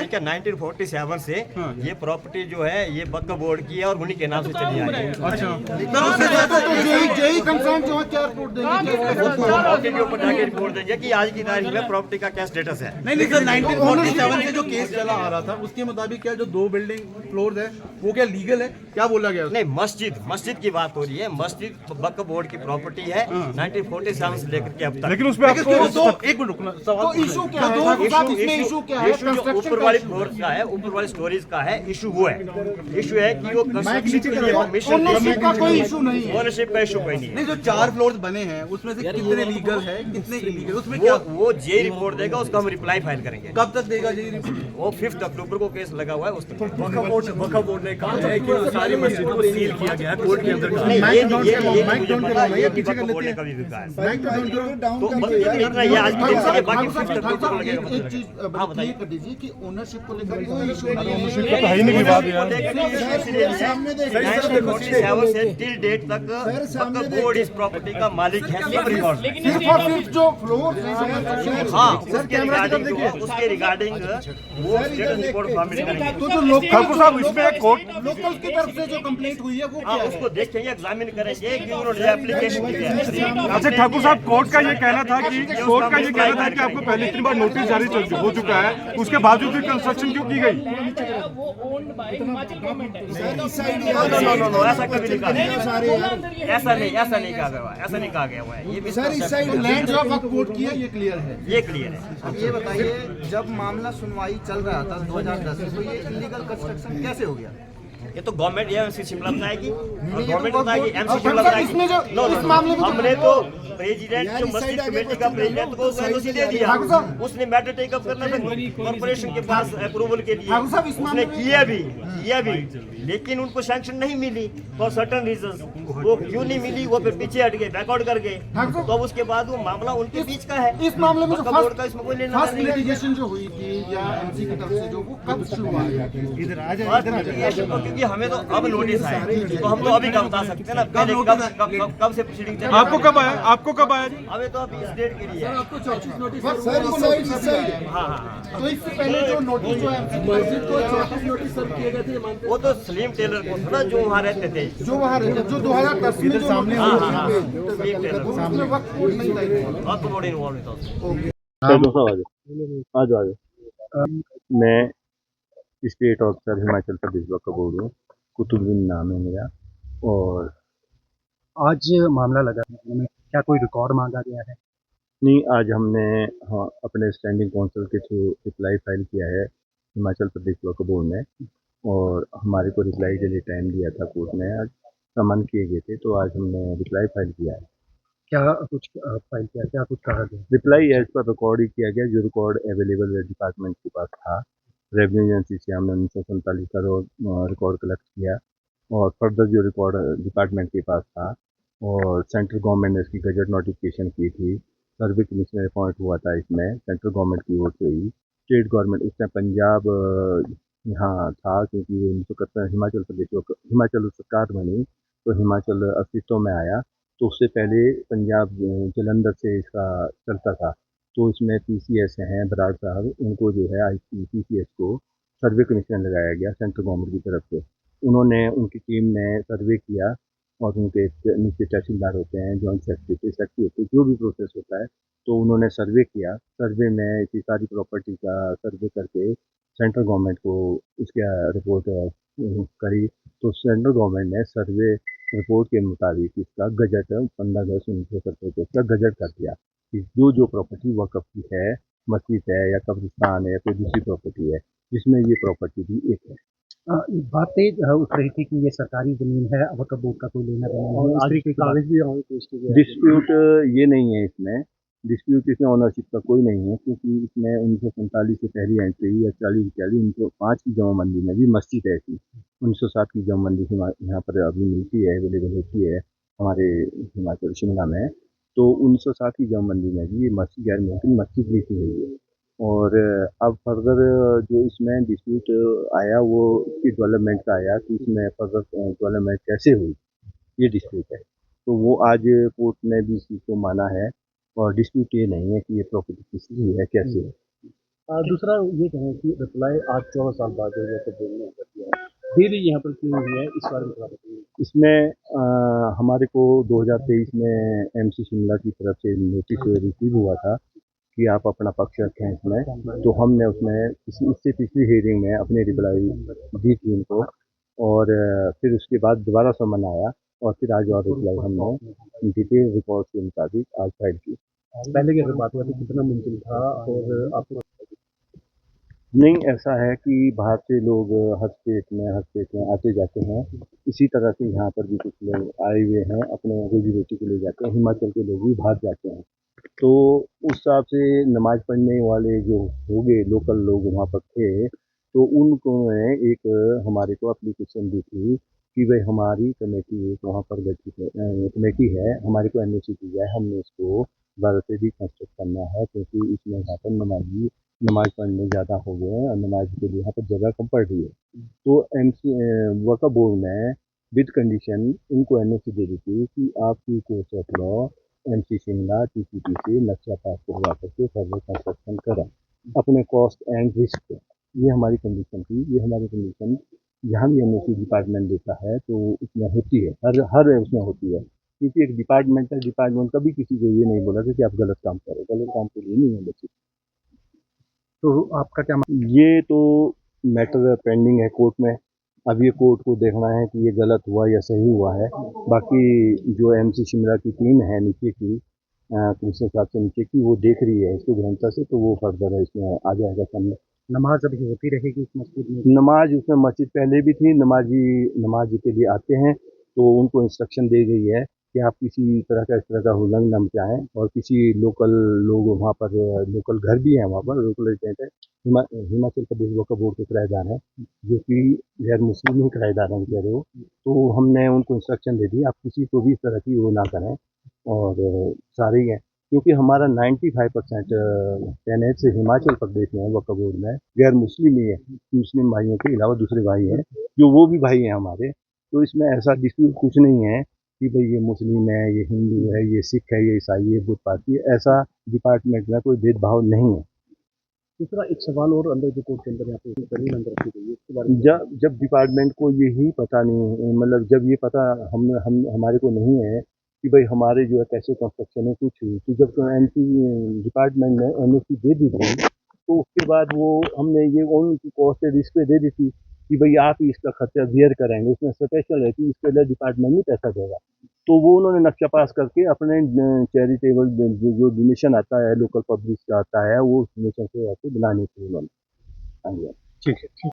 ठीक है 1947 से ये प्रॉपर्टी जो है ये वक्फ बोर्ड की है और उन्हीं के नाम से चली आ रही है। जेई कंसर्न जो है क्या रिपोर्ट देंगे? प्रॉपर्टी के ऊपर जाके रिपोर्ट देंगे कि आज की तारीख में प्रॉपर्टी का क्या स्टेटस है। नहीं सर, 1947 से जो केस चला आ रहा था उसके मुताबिक क्या जो 2 बिल्डिंग फ्लोर है वो क्या लीगल है, क्या बोला गया? नहीं, मस्जिद की बात हो रही है। मस्जिद वक्फ बोर्ड की प्रॉपर्टी है 1947 से लेकर के अब तक। लेकिन उसमें आपको एक मिनट रुकना, सवाल इशू क्या है? इशू क्या है? इशू जो ऊपर वाली फ्लोर का है, ऊपर वाली स्टोरेज का है, इशू वो है। इशू है कि वो ओनरशिप का कोई इशू नहीं है। ओनरशिप का इशू कोई नहीं है। नहीं, जो 4 फ्लोर्स बने हैं उसमें से कितने लीगल है कितने इलीगल, उसमें क्या वो जे रिपोर्ट देगा, उसका हम रिप्लाई फाइल करेंगे। कब तक देगा जी रिपोर्ट? वो 5 अक्टूबर को केस लगा हुआ है उस तक। वक्फ बोर्ड ने कहा है कि सारी मस्जिदों को सील किया गया है कोर्ट के अंदर। नहीं, ये मुझे पता है, ये वक्फ बोर्ड ने कभी भी कहा है। तो बस इतना ये आज के दिन से बाकी 5 अक्टूबर को लगेगा। एक चीज क्लियर कर दीजिए कि ओनरशिप को लेकर कोई इशू नहीं है। से टिल डेट तक वक्फ बोर्ड इस प्रॉपर्टी का मालिक है। सब रिकॉर्ड सिर्फ और सिर्फ जो फ्लोर हाँ, उसके रिगार्डिंग वो स्टेटस रिपोर्ट सबमिट करेंगे। तो जो लोकल ठाकुर साहब इसमें कोर्ट लोकल की तरफ से जो कंप्लेंट हुई है वो हाँ, क्या है? उसको देखेंगे, एग्जामिन करेंगे कि उन्होंने एप्लीकेशन किया है। अच्छा ठाकुर साहब, कोर्ट का ये कहना था कि आपको पहले इतनी बार नोटिस जारी हो चुका है, उसके बावजूद भी कंस्ट्रक्शन क्यों की गई? वो ओन्ड बाय हिमाचल गवर्नमेंट है। नो, ऐसा कभी नहीं कहा गया। ऐसा नहीं कहा गया, ऐसा नहीं कहा गया हुआ है। ये भी लैंड जो वक्त कोर्ट की है ये क्लियर है। ये क्लियर है। अब ये बताइए, जब मामला सुनवाई चल रहा था 2010 में, तो ये इलीगल कंस्ट्रक्शन कैसे हो गया? ये तो गवर्नमेंट एमसी शिमला बताएगी और गवर्नमेंट बताएगी, एमसी शिमला बताएगी। इसमें जो नो, इस मामले में हमने तो प्रेसिडेंट जो मस्जिद कमेटी का प्रेसिडेंट को एनओसी दे दिया। उसने मैटर टेक अप करना था कॉर्पोरेशन के पास अप्रूवल के लिए। उसने किया भी, लेकिन उनको सैंक्शन नहीं मिली फॉर सर्टेन रीजंस। वो क्यों नहीं मिली, वो फिर पीछे हट गए, बैकआउट कर गए। तो उसके बाद वो मामला उनके बीच का है। इस मामले में जो बोर्ड का इसमें कोई लेना फर्स्ट देना नहीं। लिटिगेशन जो हुई थी या एमसी की तरफ से जो वो कब शुरू हुआ? क्योंकि हमें तो अब नोटिस आया, तो हम तो अभी का बता सकते हैं ना। पहले कब से प्रोसीडिंग चल रही है। आपको कब आया जी? हमें तो अभी इस डेट के लिए है। हाँ, तो इससे पहले जो नोटिस जो मस्जिद को 34 नोटिस सर्व किए गए थे, वो तो सलीम टेलर को था ना जो वहाँ रहते थे। जो वहाँ रहते जो 2010 में जो सामने सलीम टेलर उसमें वक्त कोर्ट नहीं था। वक्त बोर्ड इन्वॉल्व था उसमें। मैं स्टेट ऑफिसर हिमाचल प्रदेश वक्फ बोर्ड हूँ, कुतुबुद्दीन नाम है मेरा। और आज मामला लगा है, क्या कोई रिकॉर्ड मांगा गया है? नहीं, आज हमने अपने स्टैंडिंग काउंसिल के थ्रू रिप्लाई फाइल किया है हिमाचल प्रदेश वक्फ बोर्ड में, और हमारे को रिप्लाई के लिए टाइम दिया था कोर्ट ने। आज समन किए गए थे, तो आज हमने रिप्लाई फाइल किया है। क्या कुछ फाइल किया, क्या कुछ कहा गया? रिप्लाई एज पर रिकॉर्ड ही किया गया, जो रिकॉर्ड अवेलेबल डिपार्टमेंट के पास था। रेवेन्यू एजेंसी से हमने 1947 का रिकॉर्ड कलेक्ट किया, और फर्दर जो रिकॉर्ड डिपार्टमेंट के पास था, और सेंट्रल गवर्नमेंट ने इसकी गजट नोटिफिकेशन की थी। सर्वे कमिश्नर अपॉइंट हुआ था इसमें सेंट्रल गवर्नमेंट की ओर से ही। स्टेट गवर्नमेंट उस टाइम पंजाब यहाँ था, क्योंकि 1971 हिमाचल सरकार बनी तो हिमाचल अस्तित्व में आया। तो उससे पहले पंजाब जलंधर से इसका चलता था। तो इसमें पीसीएस हैं बराड़ साहब, उनको जो है पीसीएस को सर्वे कमीशन लगाया गया सेंट्रल गवर्नमेंट की तरफ से। उन्होंने, उनकी टीम ने सर्वे किया, और उनके नीचे तहसीलदार होते हैं, जॉइंट सेक्रेटरी होते हैं, जो भी प्रोसेस होता है, तो उन्होंने सर्वे किया। सर्वे में इतनी सारी प्रॉपर्टी का सर्वे करके सेंट्रल गवर्नमेंट को उसका रिपोर्ट करी। तो सेंट्रल गवर्नमेंट ने सर्वे रिपोर्ट के मुताबिक इसका गजट 15 अगस्त 1970 को इसका गजट कर दिया कि जो प्रॉपर्टी वक्फ की है, मस्जिद है या कब्रिस्तान है या कोई दूसरी प्रॉपर्टी है, जिसमें ये प्रॉपर्टी भी एक है। बातें उठ रही थी कि ये सरकारी जमीन है, वक्फ बोर्ड का कोई लेना देना नहीं है, इस तरीके की कागज भी डिस्प्यूट ये नहीं है इसमें। डिस्प्यूट इसमें ओनरशिप का कोई नहीं है, क्योंकि इसमें 1947 से पहली एंट्री या 1905 की जमाबंदी में भी मस्जिद है थी। 1907 की जमाबंदी यहाँ पर अभी मिलती है, अवेलेबल होती है हमारे हिमाचल शिमला में। तो 1907 की जमाबंदी में भी ये मस्जिद गैर मुमकिन मस्जिद लिखी गई है। और अब फर्दर जो इसमें डिस्प्यूट आया वो इसकी डेवलपमेंट का आया कि इसमें फर्दर डेवलपमेंट कैसे हुई, ये डिस्प्यूट है। तो वो आज कोर्ट ने भी इस चीज़ को माना है, और डिस्प्यूट ये नहीं है कि ये प्रॉपर्टी किसकी है, कैसे है। दूसरा ये कहें कि रिप्लाई आज 14 साल बाद जो है तो बोलने कर दिया है, देरी यहाँ पर क्यों हुई है, इस बारे में थोड़ा बताइए। इसमें हमारे को 2023 में एमसी शिमला की तरफ से नोटिस रिसीव हुआ था कि आप अपना पक्ष रखें इसमें, तो हमने उसमें इससे पिछली हियरिंग में अपनी रिप्लाई दी थी इनको, और फिर उसके बाद दोबारा समन आया और फिर आज और रिप्लाई हमने डिटेल रिकॉर्ड के मुताबिक आज फाइल की। पहले की अगर बात हुआ तो कितना मुमकिन था, और आपको नहीं, ऐसा है कि बाहर से लोग हर स्टेट में आते जाते हैं, इसी तरह से यहाँ पर भी कुछ लोग आए हुए हैं, अपने रोजी रोटी के लिए जाते हैं, हिमाचल के लोग भी बाहर जाते हैं, तो उस हिसाब से नमाज पढ़ने वाले जो हो गए लोकल लोग वहाँ पर थे, तो उनको एक हमारे को एप्लीकेशन दी थी कि भाई हमारी कमेटी एक वहाँ पर गठित कमेटी है, हमारे को एनओसी दी जाए, हमने इसको दोबारा से रिकंस्ट्रक्ट करना है, क्योंकि इसमें यहाँ पर नमाज पढ़ने ज़्यादा हो गए हैं और नमाज के लिए यहाँ पर जगह कम पड़ रही है। तो एमसी वक्फ बोर्ड ने विद कंडीशन इनको एनओसी दे दी थी कि आपकी course of law MC Shimla TCP से नक्शा पास करवा करके फर्दर कंस्ट्रक्शन करें अपने कॉस्ट एंड रिस्क पे। ये हमारी कंडीशन थी, ये हमारी कंडीशन जहाँ भी एनओसी डिपार्टमेंट देता है तो उसमें होती है, हर उसमें होती है, क्योंकि एक डिपार्टमेंट है, डिपार्टमेंट कभी किसी को ये नहीं बोला कि आप गलत काम करो, गलत काम के लिए नहीं है बच्चे। तो आपका क्या ये तो मैटर पेंडिंग है कोर्ट में, अब ये कोर्ट को देखना है कि ये गलत हुआ या सही हुआ है। बाकी जो एमसी शिमला की टीम है नीचे की, कमिश्नर साहब से नीचे की, वो देख रही है इसको गहनता से, तो वो फर्दर है इसमें आ जाएगा सामने। नमाज अभी होती रहेगी इस मस्जिद में? नमाज उसमें मस्जिद पहले भी थी, नमाज के लिए आते हैं, तो उनको इंस्ट्रक्शन दी गई है कि आप किसी तरह का इस तरह का हुलंग न मचाएं, और किसी लोकल लोग वहाँ पर लोकल घर भी हैं, वहाँ पर लोकल रेजिडेंट है, हिमाचल प्रदेश वक्फ बोर्ड के किराएदार हैं, जो कि गैर मुस्लिम ही किराएदार हैं कह रहे हो, तो हमने उनको इंस्ट्रक्शन दे दी आप किसी को भी इस तरह की वो ना करें, और सारे ही हैं, क्योंकि हमारा 95% टेनेट से हिमाचल प्रदेश में वक्फ बोर्ड में गैर मुस्लिम ही है, मुस्लिम भाइयों के अलावा दूसरे भाई हैं जो वो भी भाई हैं हमारे, तो इसमें ऐसा डिस्प्यूट कुछ नहीं है कि भाई ये मुस्लिम है, ये हिंदू है, ये सिख है, ये ईसाई है, बुद्ध पार्टी है, ऐसा डिपार्टमेंट में कोई भेदभाव नहीं है। दूसरा एक सवाल और अंदर जो कोर्ट के अंदर यहाँ पे जमीन अंदर रखी गई है, इसके बारे में जब डिपार्टमेंट को यही पता नहीं, मतलब जब ये पता हम हमारे को नहीं है कि भाई हमारे जो है कैसे कंस्ट्रक्शन है कुछ हुई, तो जब एमसी डिपार्टमेंट ने एनओसी दे दी थी, तो उसके बाद वो हमने ये उनकी कॉस्ट रिस्क पे दे दी थी कि भाई आप ही इसका खर्चा बियर करेंगे, उसमें स्पेशल है कि इसके लिए डिपार्टमेंट ही पैसा देगा, तो वो उन्होंने नक्शा पास करके अपने चैरिटेबल जो डोनेशन आता है, लोकल पब्लिक का आता है, वो डोनेशन से बनानी थी उन्होंने। हाँ जी। ठीक है।